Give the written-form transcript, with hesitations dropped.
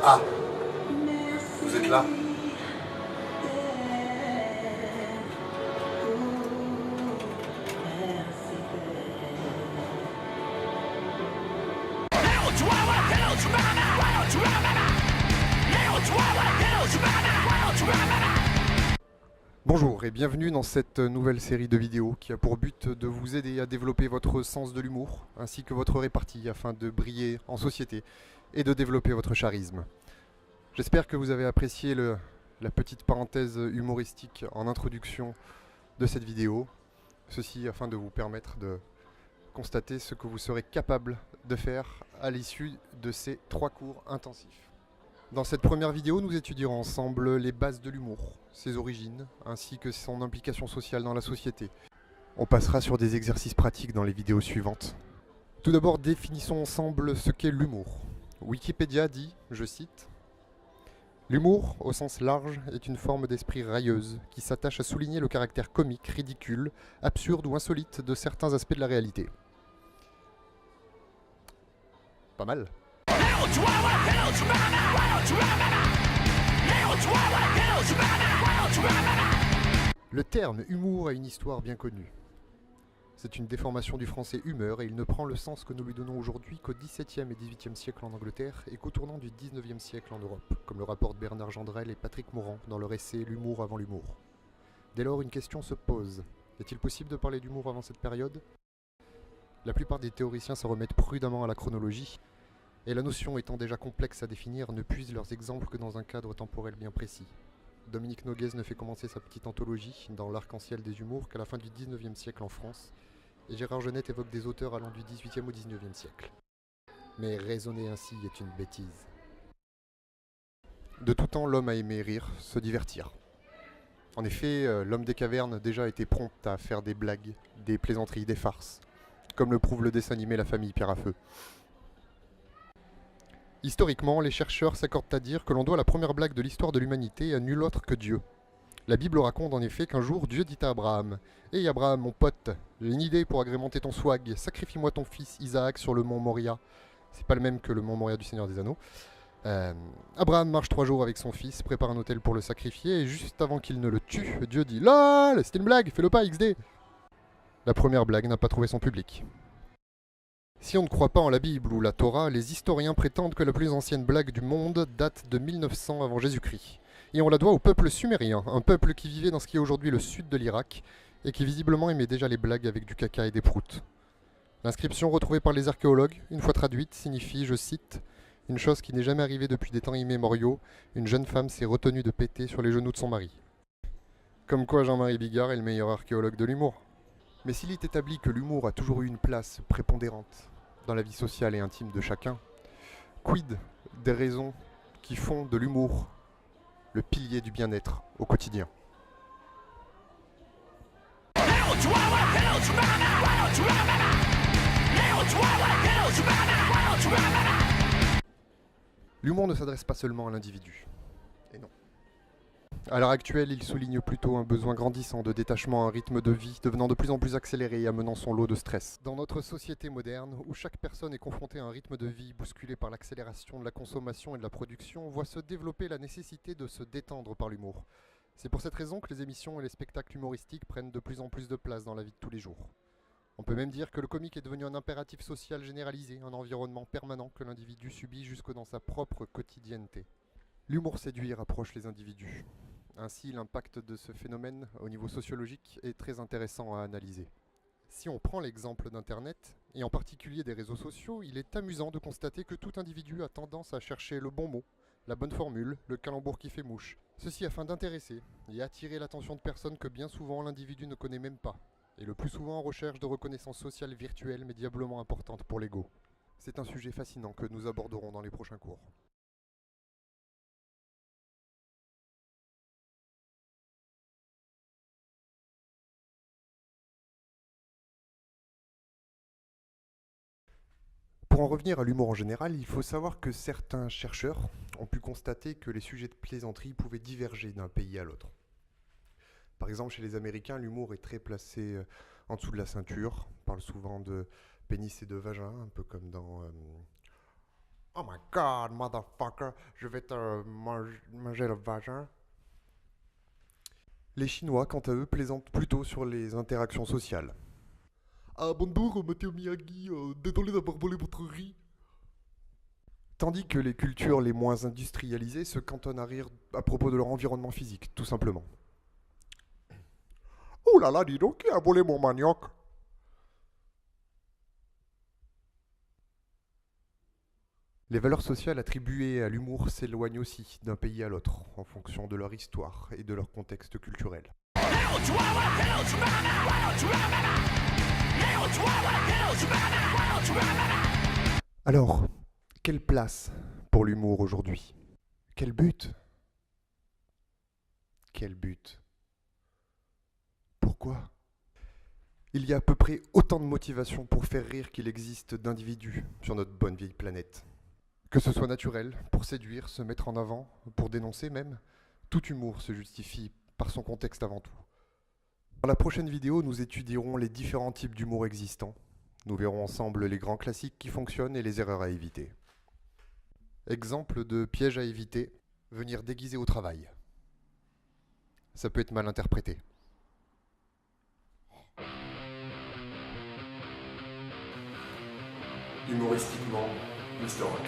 Ah, vous êtes là? Bonjour et bienvenue dans cette nouvelle série de vidéos qui a pour but de vous aider à développer votre sens de l'humour ainsi que votre répartie afin de briller en société et de développer votre charisme. J'espère que vous avez apprécié la petite parenthèse humoristique en introduction de cette vidéo, ceci afin de vous permettre de constater ce que vous serez capable de faire à l'issue de ces 3 cours intensifs. Dans cette première vidéo, nous étudierons ensemble les bases de l'humour, ses origines, ainsi que son implication sociale dans la société. On passera sur des exercices pratiques dans les vidéos suivantes. Tout d'abord, définissons ensemble ce qu'est l'humour. Wikipédia dit, je cite, « L'humour, au sens large, est une forme d'esprit railleuse qui s'attache à souligner le caractère comique, ridicule, absurde ou insolite de certains aspects de la réalité. » Pas mal. Le terme humour a une histoire bien connue. C'est une déformation du français humeur et il ne prend le sens que nous lui donnons aujourd'hui qu'au XVIIe et XVIIIe siècle en Angleterre et qu'au tournant du XIXe siècle en Europe, comme le rapportent Bernard Gendrel et Patrick Morand dans leur essai L'humour avant l'humour. Dès lors, une question se pose. Est-il possible de parler d'humour avant cette période? La plupart des théoriciens se remettent prudemment à la chronologie, et la notion étant déjà complexe à définir, ne puisent leurs exemples que dans un cadre temporel bien précis. Dominique Noguès ne fait commencer sa petite anthologie dans l'arc-en-ciel des humours qu'à la fin du XIXe siècle en France, et Gérard Genette évoque des auteurs allant du XVIIIe au XIXe siècle. Mais raisonner ainsi est une bêtise. De tout temps, l'homme a aimé rire, se divertir. En effet, l'homme des cavernes déjà était prompt à faire des blagues, des plaisanteries, des farces, comme le prouve le dessin animé La Famille Pierre à Feu. Historiquement, les chercheurs s'accordent à dire que l'on doit la première blague de l'histoire de l'humanité à nul autre que Dieu. La Bible raconte en effet qu'un jour Dieu dit à Abraham « Hey Abraham, mon pote, j'ai une idée pour agrémenter ton swag, sacrifie-moi ton fils Isaac sur le mont Moria. » C'est pas le même que le mont Moria du Seigneur des Anneaux. Abraham marche 3 jours avec son fils, prépare un autel pour le sacrifier, et juste avant qu'il ne le tue, Dieu dit « LOL, c'était une blague, fais-le pas XD !» La première blague n'a pas trouvé son public. Si on ne croit pas en la Bible ou la Torah, les historiens prétendent que la plus ancienne blague du monde date de 1900 avant Jésus-Christ. Et on la doit au peuple sumérien, un peuple qui vivait dans ce qui est aujourd'hui le sud de l'Irak, et qui visiblement aimait déjà les blagues avec du caca et des proutes. L'inscription retrouvée par les archéologues, une fois traduite, signifie, je cite, « Une chose qui n'est jamais arrivée depuis des temps immémoriaux, une jeune femme s'est retenue de péter sur les genoux de son mari. » Comme quoi Jean-Marie Bigard est le meilleur archéologue de l'humour. Mais s'il est établi que l'humour a toujours eu une place prépondérante dans la vie sociale et intime de chacun, quid des raisons qui font de l'humour le pilier du bien-être au quotidien? L'humour ne s'adresse pas seulement à l'individu. Et non. À l'heure actuelle, il souligne plutôt un besoin grandissant de détachement à un rythme de vie devenant de plus en plus accéléré et amenant son lot de stress. Dans notre société moderne, où chaque personne est confrontée à un rythme de vie bousculé par l'accélération de la consommation et de la production, on voit se développer la nécessité de se détendre par l'humour. C'est pour cette raison que les émissions et les spectacles humoristiques prennent de plus en plus de place dans la vie de tous les jours. On peut même dire que le comique est devenu un impératif social généralisé, un environnement permanent que l'individu subit jusque dans sa propre quotidienneté. L'humour séduit et rapproche les individus. Ainsi, l'impact de ce phénomène au niveau sociologique est très intéressant à analyser. Si on prend l'exemple d'Internet, et en particulier des réseaux sociaux, il est amusant de constater que tout individu a tendance à chercher le bon mot, la bonne formule, le calembour qui fait mouche. Ceci afin d'intéresser et attirer l'attention de personnes que bien souvent l'individu ne connaît même pas, et le plus souvent en recherche de reconnaissance sociale virtuelle mais diablement importante pour l'ego. C'est un sujet fascinant que nous aborderons dans les prochains cours. Pour en revenir à l'humour en général, il faut savoir que certains chercheurs ont pu constater que les sujets de plaisanterie pouvaient diverger d'un pays à l'autre. Par exemple, chez les Américains, l'humour est très placé en dessous de la ceinture. On parle souvent de pénis et de vagin, un peu comme dans Oh my god, motherfucker, je vais te manger le vagin. Les Chinois, quant à eux, plaisantent plutôt sur les interactions sociales. Ah bonjour, Matteo Miyagi, désolé d'avoir volé votre riz. Tandis que les cultures les moins industrialisées se cantonnent à rire à propos de leur environnement physique, tout simplement. Oh là là, dis donc, qui a volé mon manioc? Les valeurs sociales attribuées à l'humour s'éloignent aussi d'un pays à l'autre, en fonction de leur histoire et de leur contexte culturel. Alors, quelle place pour l'humour aujourd'hui? Quel but? Quel but? Pourquoi? Il y a à peu près autant de motivations pour faire rire qu'il existe d'individus sur notre bonne vieille planète. Que ce soit naturel, pour séduire, se mettre en avant, pour dénoncer même, tout humour se justifie par son contexte avant tout. Dans la prochaine vidéo, nous étudierons les différents types d'humour existants. Nous verrons ensemble les grands classiques qui fonctionnent et les erreurs à éviter. Exemple de piège à éviter, venir déguisé au travail. Ça peut être mal interprété. Humoristiquement, Mr. Rox.